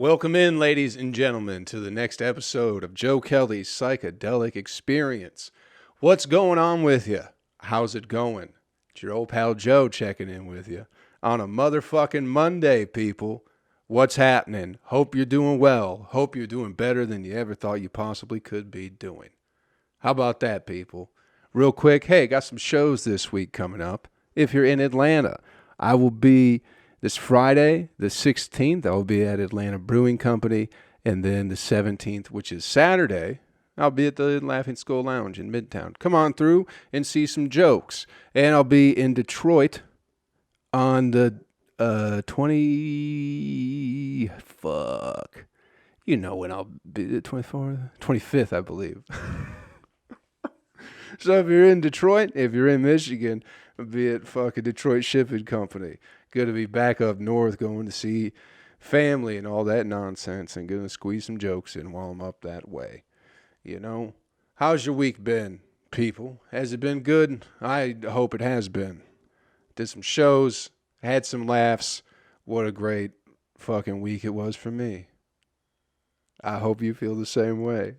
Welcome in, ladies and gentlemen, to the next episode of Joe Kelley's Psychedelic Experience. What's going on with you? How's it going? It's your old pal Joe checking in with you on a motherfucking Monday, people. What's happening? Hope you're doing well. Hope you're doing better than you ever thought you possibly could be doing. How about that, people? Real quick, hey, got some shows this week coming up. If you're in Atlanta, I will be this Friday, the 16th, I will be at Atlanta Brewing Company. And then the 17th, which is Saturday, I'll be at the Laughing Skull Lounge in Midtown. Come on through and see some jokes. And I'll be in Detroit on the 20... Fuck. You know when I'll be, the 24th? 25th, I believe. So if you're in Detroit, if you're in Michigan, I'll be at fucking Detroit Shipping Company. Good to be back up north going to see family and all that nonsense and going to squeeze some jokes in while I'm up that way. You know? How's your week been, people? Has it been good? I hope it has been. Did some shows, had some laughs. What a great fucking week it was for me. I hope you feel the same way.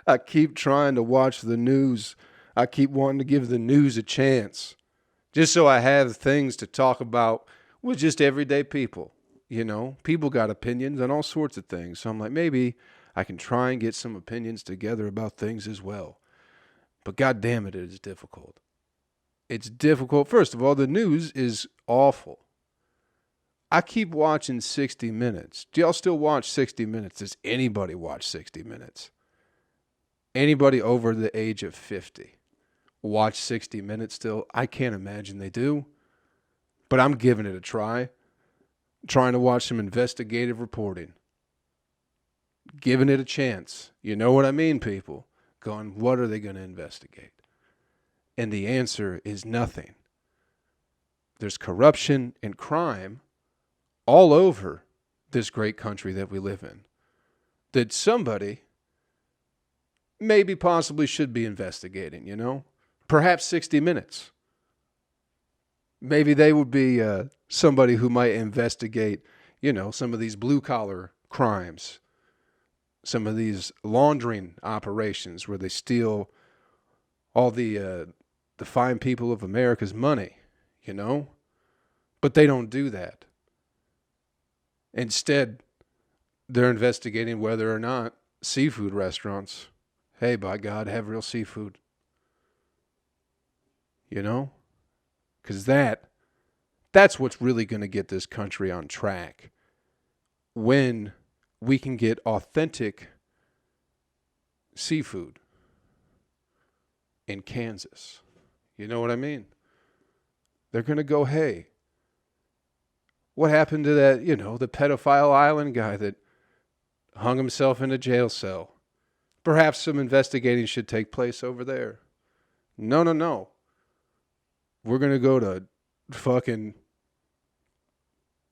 I keep trying to watch the news. I keep wanting to give the news a chance. Just so I have things to talk about with just everyday people. You know, people got opinions on all sorts of things. So I'm like, maybe I can try and get some opinions together about things as well. But God damn it, it is difficult. It's difficult. First of all, the news is awful. I keep watching 60 Minutes. Do y'all still watch 60 Minutes? Does anybody watch 60 Minutes? Anybody over the age of 50 watch 60 Minutes still? I can't imagine they do. But I'm giving it a try. Trying to watch some investigative reporting. Giving it a chance. You know what I mean, people? Going, what are they going to investigate? And the answer is nothing. There's corruption and crime all over this great country that we live in. That somebody maybe possibly should be investigating, you know? Perhaps 60 Minutes. Maybe they would be somebody who might investigate, you know, some of these blue-collar crimes. Some of these laundering operations where they steal all the fine people of America's money, you know? But they don't do that. Instead, they're investigating whether or not seafood restaurants, hey, by God, have real seafood. You know? Because that's what's really going to get this country on track. When we can get authentic seafood in Kansas. You know what I mean? They're going to go, hey, what happened to that, you know, the pedophile island guy that hung himself in a jail cell? Perhaps some investigating should take place over there. No. We're going to go to fucking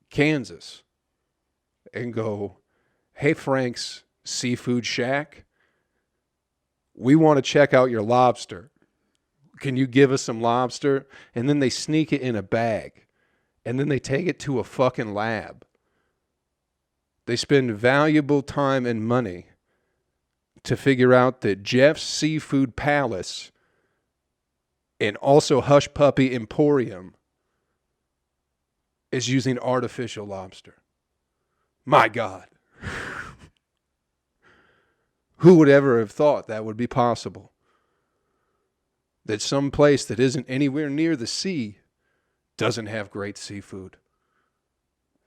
Kansas and go, hey, Frank's Seafood Shack, we want to check out your lobster. Can you give us some lobster? And then they sneak it in a bag. And then they take it to a fucking lab. They spend valuable time and money to figure out that Jeff's Seafood Palace and also Hush Puppy Emporium is using artificial lobster. My God. Who would ever have thought that would be possible? That some place that isn't anywhere near the sea doesn't have great seafood.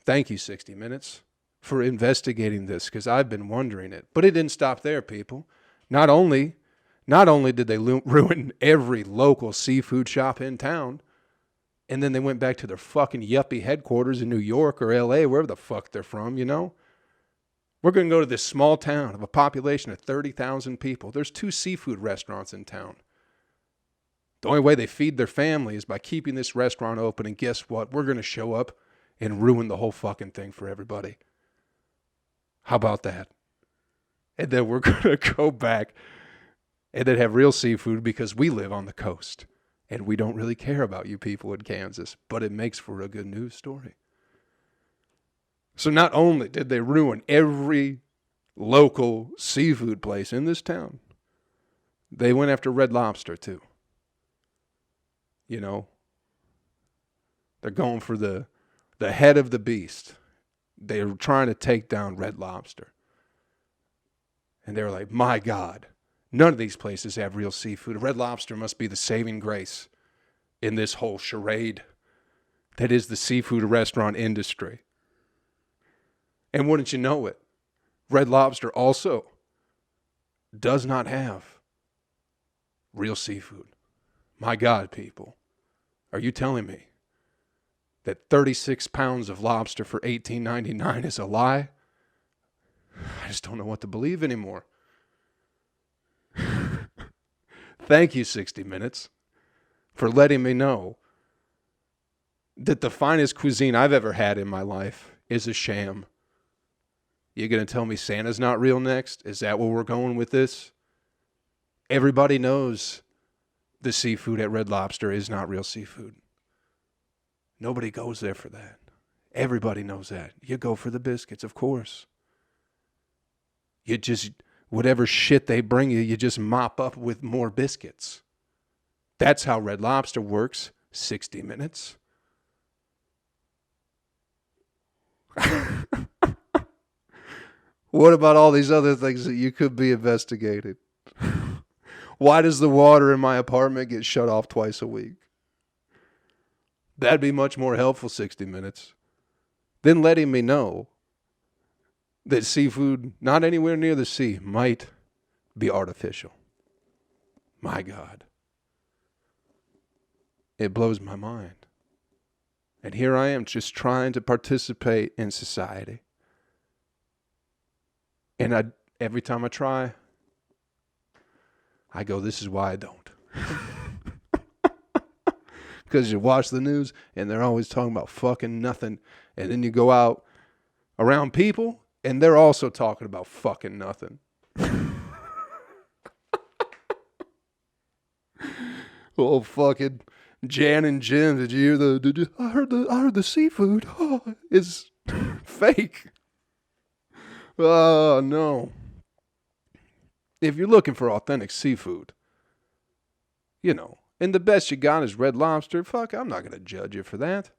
Thank you, 60 Minutes, for investigating this, because I've been wondering it. But it didn't stop there, people. Not only did they ruin every local seafood shop in town, and then they went back to their fucking yuppie headquarters in New York or LA, wherever the fuck they're from, you know? We're going to go to this small town of a population of 30,000 people. There's 2 seafood restaurants in town. The only way they feed their family is by keeping this restaurant open, and guess what? We're going to show up and ruin the whole fucking thing for everybody. How about that? And then we're going to go back and then have real seafood because we live on the coast. And we don't really care about you people in Kansas, but it makes for a good news story. So not only did they ruin every local seafood place in this town, they went after Red Lobster too. You know, they're going for the head of the beast. They're trying to take down Red Lobster. And they were like, my God, none of these places have real seafood. Red Lobster must be the saving grace in this whole charade that is the seafood restaurant industry. And wouldn't you know it, Red Lobster also does not have real seafood. My God, people, are you telling me that 36 pounds of lobster for $18.99 is a lie? I just don't know what to believe anymore. Thank you, 60 Minutes, for letting me know that the finest cuisine I've ever had in my life is a sham. You going to tell me Santa's not real next? Is that where we're going with this? Everybody knows the seafood at Red Lobster is not real seafood. Nobody goes there for that. Everybody knows that. You go for the biscuits, of course. You just, whatever shit they bring you, you just mop up with more biscuits. That's how Red Lobster works. 60 Minutes. What about all these other things that you could be investigating? Why does the water in my apartment get shut off twice a week? That'd be much more helpful, 60 Minutes, than letting me know that seafood not anywhere near the sea might be artificial. My God. It blows my mind. And here I am just trying to participate in society. And every time I try, I go, this is why I don't. Because you watch the news and they're always talking about fucking nothing. And then you go out around people and they're also talking about fucking nothing. Oh, fucking Jan and Jim, did you hear I heard the seafood is fake. Oh, no. If you're looking for authentic seafood, you know, and the best you got is Red Lobster, fuck, I'm not going to judge you for that.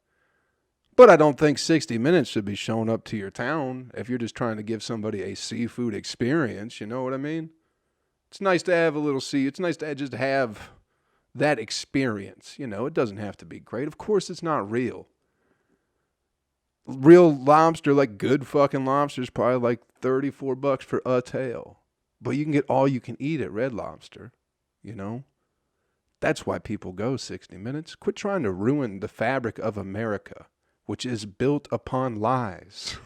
But I don't think 60 Minutes should be showing up to your town if you're just trying to give somebody a seafood experience, you know what I mean? It's nice to have a little it's nice to just have that experience, you know, it doesn't have to be great. Of course it's not real. Real lobster, like good fucking lobster, is probably like $34 for a tail. But you can get all you can eat at Red Lobster, you know? That's why people go 60 Minutes. Quit trying to ruin the fabric of America, which is built upon lies.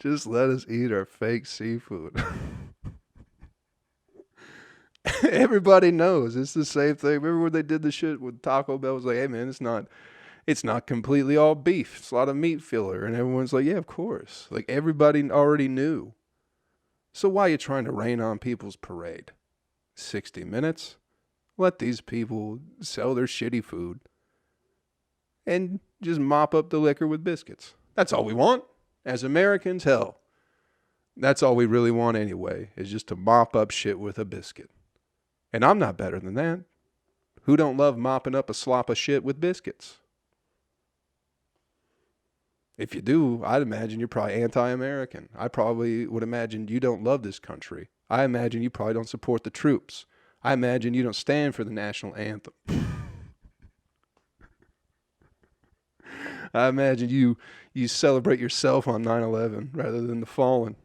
Just let us eat our fake seafood. Everybody knows. It's the same thing. Remember when they did the shit with Taco Bell? It was like, hey, man, it's not completely all beef. It's a lot of meat filler. And everyone's like, yeah, of course. Like, everybody already knew. So why are you trying to rain on people's parade? 60 Minutes? Let these people sell their shitty food and just mop up the liquor with biscuits. That's all we want. As Americans, hell, that's all we really want anyway, is just to mop up shit with a biscuit. And I'm not better than that. Who don't love mopping up a slop of shit with biscuits? If you do, I'd imagine you're probably anti-American. I probably would imagine you don't love this country. I imagine you probably don't support the troops. I imagine you don't stand for the national anthem. I imagine you celebrate yourself on 9/11 rather than the fallen.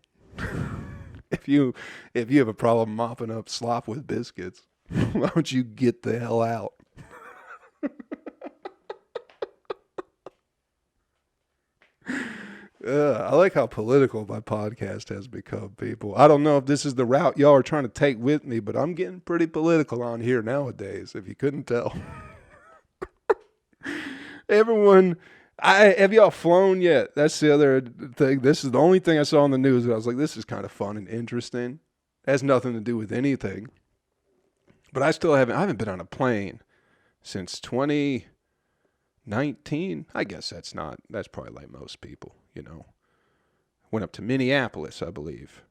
If you have a problem mopping up slop with biscuits, why don't you get the hell out? I like how political my podcast has become, people. I don't know if this is the route y'all are trying to take with me, but I'm getting pretty political on here nowadays, if you couldn't tell. Everyone, have y'all flown yet? That's the other thing. This is the only thing I saw on the news that I was like, this is kind of fun and interesting. It has nothing to do with anything. But I haven't been on a plane since 2019. 19. I guess that's probably like most people, Went up to Minneapolis, I believe.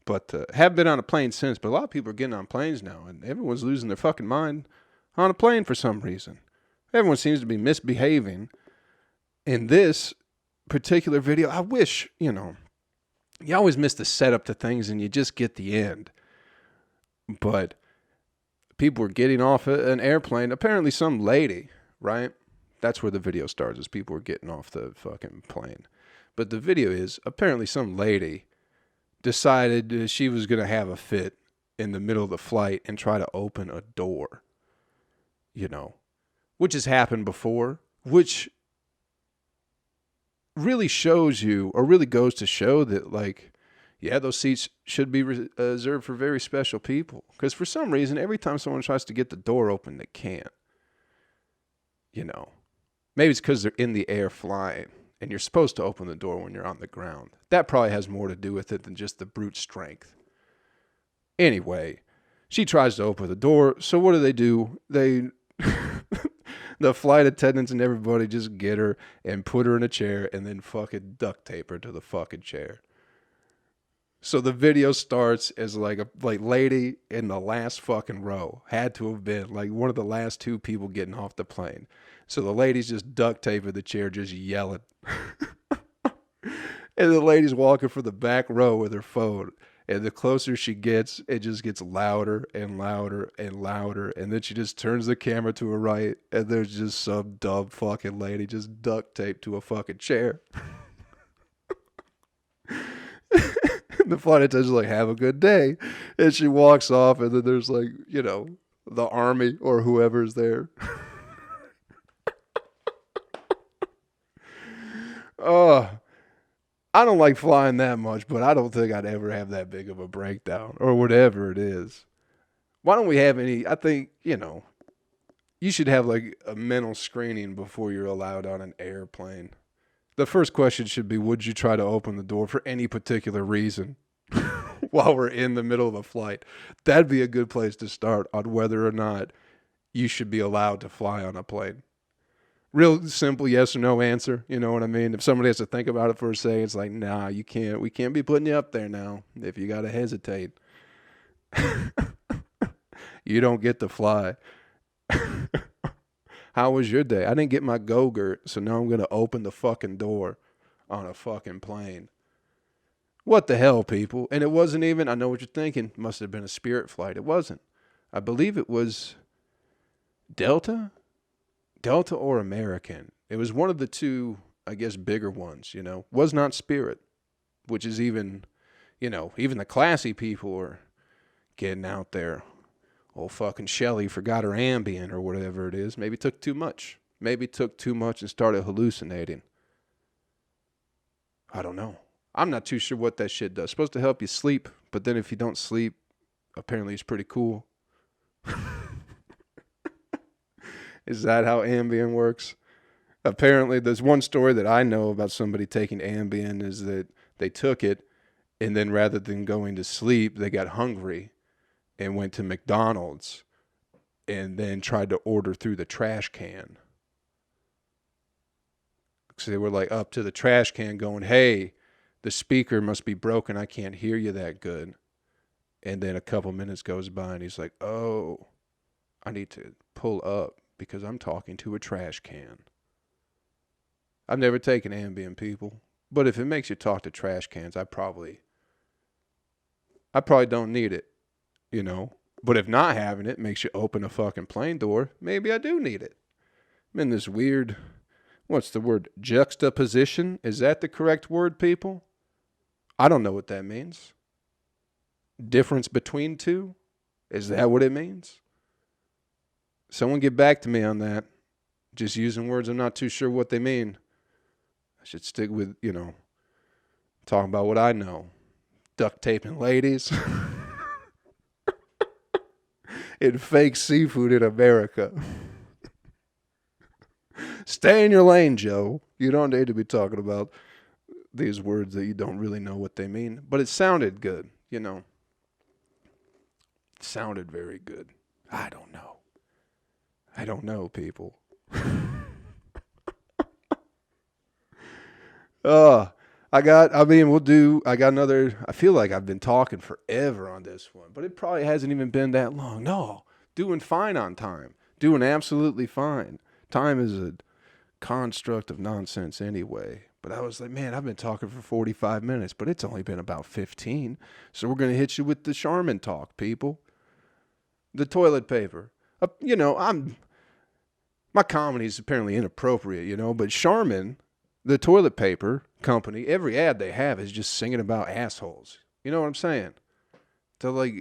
But have been on a plane since. But a lot of people are getting on planes now, and everyone's losing their fucking mind on a plane for some reason. Everyone seems to be misbehaving. In this particular video, I wish, you always miss the setup to things and you just get the end. But people were getting off an airplane. Apparently some lady, right? That's where the video starts, is people were getting off the fucking plane. But the video is apparently some lady decided she was going to have a fit in the middle of the flight and try to open a door, which has happened before, which really shows you, or really goes to show that, like, yeah, those seats should be reserved for very special people. Because for some reason, every time someone tries to get the door open, they can't. Maybe it's because they're in the air flying, and you're supposed to open the door when you're on the ground. That probably has more to do with it than just the brute strength. Anyway, she tries to open the door, so what do? The flight attendants and everybody just get her and put her in a chair and then fucking duct tape her to the fucking chair. So the video starts as like lady in the last fucking row. Had to have been like one of the last two people getting off the plane. So the lady's just duct taping the chair, just yelling. And the lady's walking for the back row with her phone. And the closer she gets, it just gets louder and louder and louder. And then she just turns the camera to her right. And there's just some dumb fucking lady just duct taped to a fucking chair. The flight attendant's like, have a good day. And she walks off. And then there's like, the army or whoever's there. I don't like flying that much, but I don't think I'd ever have that big of a breakdown or whatever it is. Why don't we have I think, you should have like a mental screening before you're allowed on an airplane. The first question should be, would you try to open the door for any particular reason while we're in the middle of a flight? That'd be a good place to start on whether or not you should be allowed to fly on a plane. Real simple yes or no answer, you know what I mean? If somebody has to think about it for a second, it's like, nah, you can't. We can't be putting you up there now if you got to hesitate. You don't get to fly. How was your day? I didn't get my Go-Gurt, so now I'm going to open the fucking door on a fucking plane. What the hell, people? And it wasn't even, I know what you're thinking, must have been a Spirit flight. It wasn't. I believe it was Delta or American. It was one of the two, I guess, bigger ones, Was not Spirit, which is even, even the classy people are getting out there. Old fucking Shelley forgot her Ambien or whatever it is. Maybe took too much. Maybe took too much and started hallucinating. I don't know. I'm not too sure what that shit does. It's supposed to help you sleep, but then if you don't sleep, apparently it's pretty cool. Is that how Ambien works? Apparently, there's one story that I know about somebody taking Ambien is that they took it, and then rather than going to sleep, they got hungry and went to McDonald's and then tried to order through the trash can. So they were like up to the trash can going, hey, the speaker must be broken. I can't hear you that good. And then a couple minutes goes by and he's like, oh, I need to pull up because I'm talking to a trash can. I've never taken Ambien, people. But if it makes you talk to trash cans, I probably don't need it, But if not having it makes you open a fucking plane door, maybe I do need it. I'm in this weird, what's the word? Juxtaposition? Is that the correct word, people? I don't know what that means. Difference between two? Is that what it means? Someone get back to me on that. Just using words I'm not too sure what they mean. I should stick with, talking about what I know. Duct taping ladies. And fake seafood in America. Stay in your lane, Joe. You don't need to be talking about these words that you don't really know what they mean. But it sounded good, It sounded very good. I don't know, people. Uh, I got another, I feel like I've been talking forever on this one, but it probably hasn't even been that long. No, doing fine on time. Doing absolutely fine. Time is a construct of nonsense anyway. But I was like, man, I've been talking for 45 minutes, but it's only been about 15. So we're going to hit you with the Charmin Talk, people. The toilet paper. My comedy is apparently inappropriate, but Charmin, the toilet paper company, every ad they have is just singing about assholes. You know what I'm saying? So like,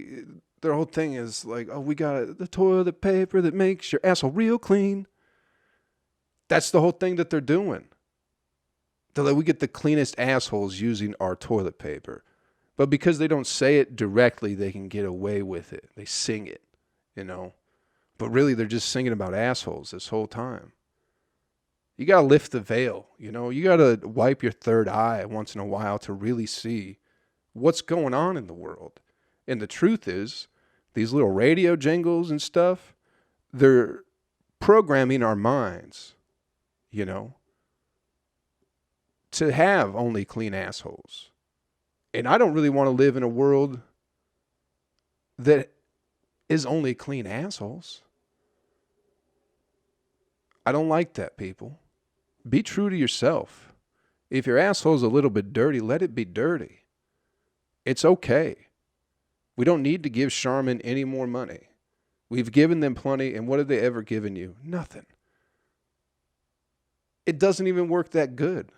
their whole thing is like, oh, we got the toilet paper that makes your asshole real clean. That's the whole thing that they're doing. They're like, we get the cleanest assholes using our toilet paper. But because they don't say it directly, they can get away with it. They sing it, But really, they're just singing about assholes this whole time. You got to lift the veil, You got to wipe your third eye once in a while to really see what's going on in the world. And the truth is, these little radio jingles and stuff, they're programming our minds, to have only clean assholes. And I don't really want to live in a world that is only clean assholes. I don't like that, people. Be true to yourself. If your asshole's a little bit dirty, let it be dirty. It's okay. We don't need to give Charmin any more money. We've given them plenty, and what have they ever given you? Nothing. It doesn't even work that good.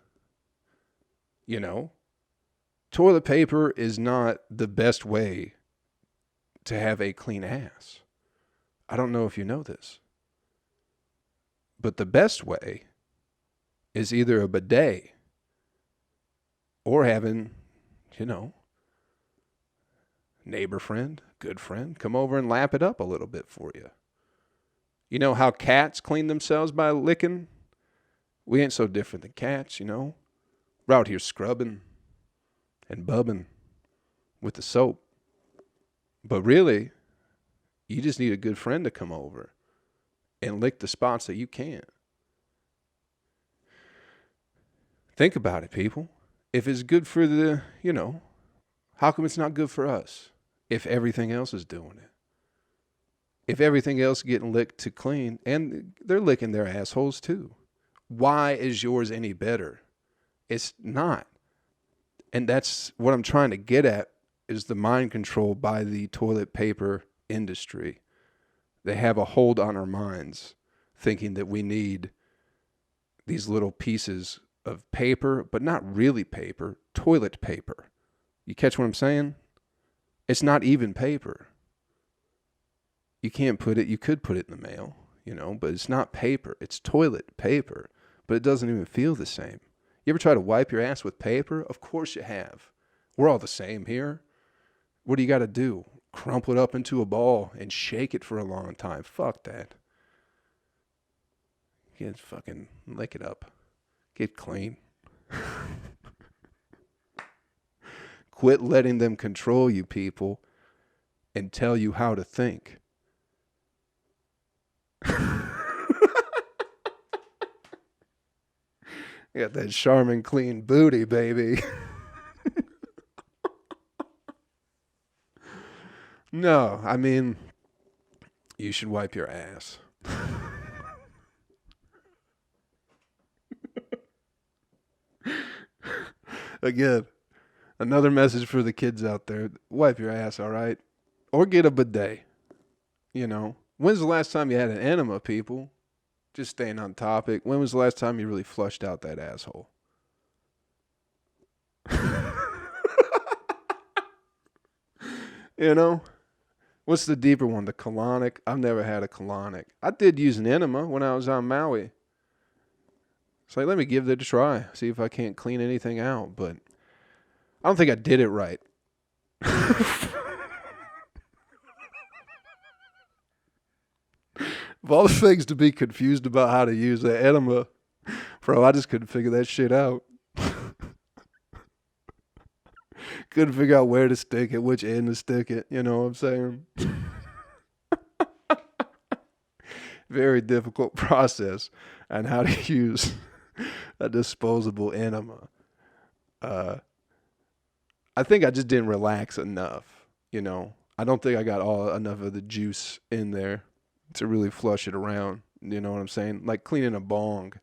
Toilet paper is not the best way to have a clean ass. I don't know if you know this. But the best way is either a bidet or having, neighbor friend, good friend, come over and lap it up a little bit for you. You know how cats clean themselves by licking? We ain't so different than cats, We're out here scrubbing and bubbing with the soap. But really, you just need a good friend to come over and lick the spots that you can't. Think about it, people. If it's good for the, how come it's not good for us if everything else is doing it? If everything else is getting licked to clean, and they're licking their assholes too. Why is yours any better? It's not. And that's what I'm trying to get at, is the mind control by the toilet paper industry. They have a hold on our minds, thinking that we need these little pieces of paper, but not really paper, toilet paper. You catch what I'm saying? It's not even paper. You could put it in the mail, but it's not paper. It's toilet paper, but it doesn't even feel the same. You ever try to wipe your ass with paper? Of course you have. We're all the same here. What do you got to do? Crumple it up into a ball and shake it for a long time. Fuck that. Get fucking lick it up. Get clean. Quit letting them control you, people, and tell you how to think. You got that Charmin clean booty, baby. No, I mean, you should wipe your ass. Again, another message for the kids out there. Wipe your ass, all right? Or get a bidet. When's the last time you had an enema, people? Just staying on topic. When was the last time you really flushed out that asshole? What's the deeper one? The colonic? I've never had a colonic. I did use an enema when I was on Maui. It's like, let me give it a try. See if I can't clean anything out. But I don't think I did it right. Of all the things to be confused about how to use an enema, bro, I just couldn't figure that shit out. Couldn't figure out where to stick it, which end to stick it. You know what I'm saying? Very difficult process on how to use a disposable enema. I think I just didn't relax enough, you know. I don't think I got enough of the juice in there to really flush it around. You know what I'm saying? Like cleaning a bong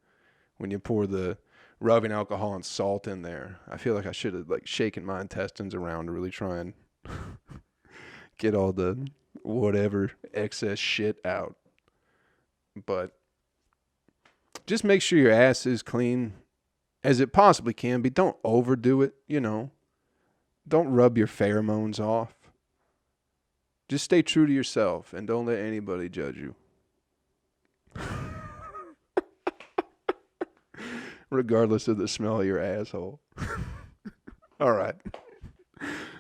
when you pour the rubbing alcohol and salt in there. I feel like I should have like shaken my intestines around to really try and get all the whatever excess shit out. But just make sure your ass is clean as it possibly can be. Don't overdo it, you know. Don't rub your pheromones off. Just stay true to yourself and don't let anybody judge you. Regardless of the smell of your asshole. All right.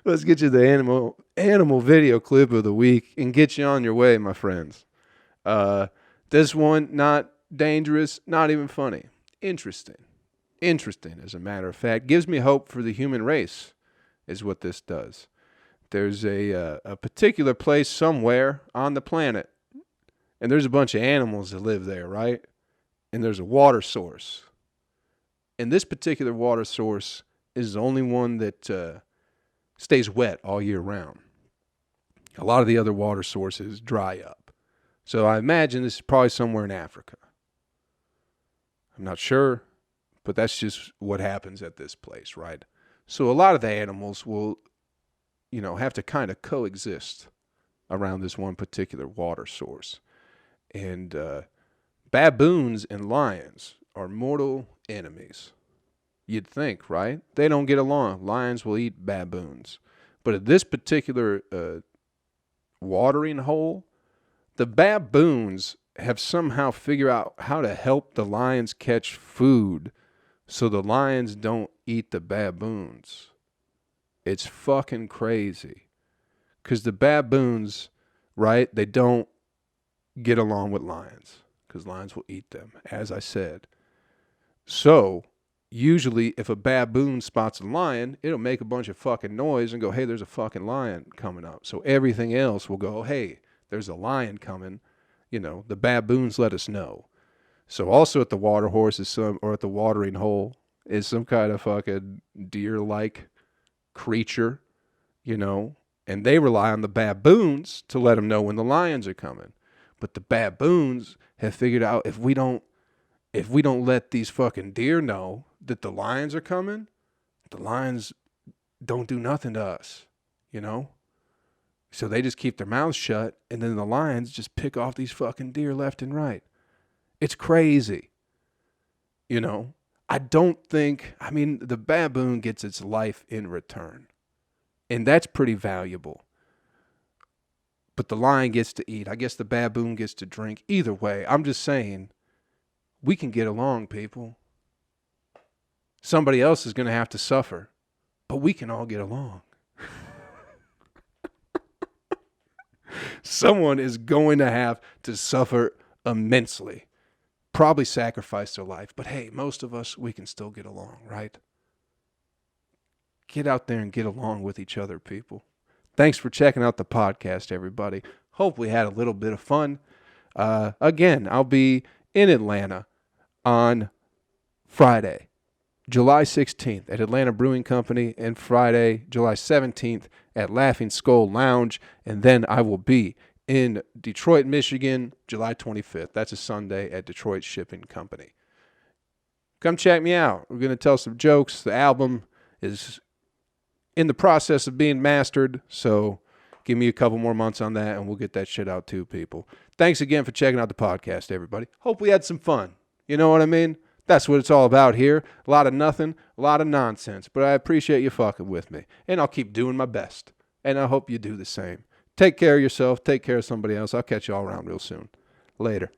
Let's get you the animal video clip of the week and get you on your way, my friends. This one, not dangerous, not even funny. Interesting, as a matter of fact. Gives me hope for the human race is what this does. There's a particular place somewhere on the planet, and there's a bunch of animals that live there, right? And there's a water source. And this particular water source is the only one that stays wet all year round. A lot of the other water sources dry up. So I imagine this is probably somewhere in Africa. I'm not sure, but that's just what happens at this place, right? So a lot of the animals will, you know, have to kind of coexist around this one particular water source. And baboons and lions are mortal enemies. You'd think, right? They don't get along. Lions will eat baboons. But at this particular watering hole, the baboons have somehow figured out how to help the lions catch food so the lions don't eat the baboons. It's fucking crazy. Because the baboons, right, they don't get along with lions because lions will eat them, as I said. So usually if a baboon spots a lion, it'll make a bunch of fucking noise and go, hey, there's a fucking lion coming up. So everything else will go, hey, there's a lion coming. You know, the baboons let us know. So also at the water horse or at the watering hole is some kind of fucking deer-like creature, you know, and they rely on the baboons to let them know when the lions are coming. But the baboons have figured out if we don't let these fucking deer know that the lions are coming, the lions don't do nothing to us, you know? So they just keep their mouths shut, and then the lions just pick off these fucking deer left and right. It's crazy. You know? The baboon gets its life in return. And that's pretty valuable. But the lion gets to eat. I guess the baboon gets to drink. Either way, I'm just saying, we can get along, people. Somebody else is going to have to suffer, but we can all get along. Someone is going to have to suffer immensely, probably sacrifice their life, but hey, most of us, we can still get along, right? Get out there and get along with each other, people. Thanks for checking out the podcast, everybody. Hope we had a little bit of fun. Again, I'll be in Atlanta on Friday, July 16th at Atlanta Brewing Company, and Friday, July 17th at Laughing Skull Lounge, and then I will be in Detroit, Michigan, July 25th. That's a Sunday at Detroit Shipping Company. Come check me out. We're going to tell some jokes. The album is in the process of being mastered, so give me a couple more months on that, and we'll get that shit out too, people. Thanks again for checking out the podcast, everybody. Hope we had some fun. You know what I mean? That's what it's all about here. A lot of nothing, a lot of nonsense. But I appreciate you fucking with me. And I'll keep doing my best. And I hope you do the same. Take care of yourself. Take care of somebody else. I'll catch you all around real soon. Later.